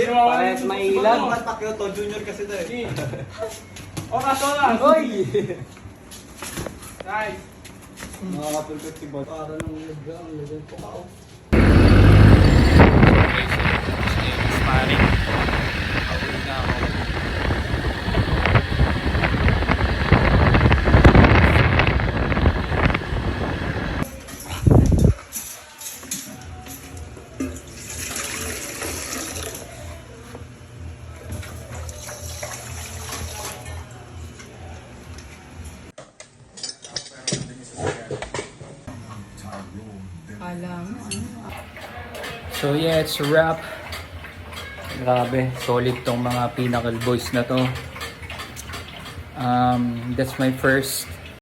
Parehas mailan. Pacquiao Junior kasi daw eh. Oras. Hoy! Nice. Nakakapulpit si Bot. Para nang nag-legend po ka. Sparring. Pauwi na ako. So yeah, it's a wrap. Grabe, solid tong mga Pinnacle Boys na to. That's my first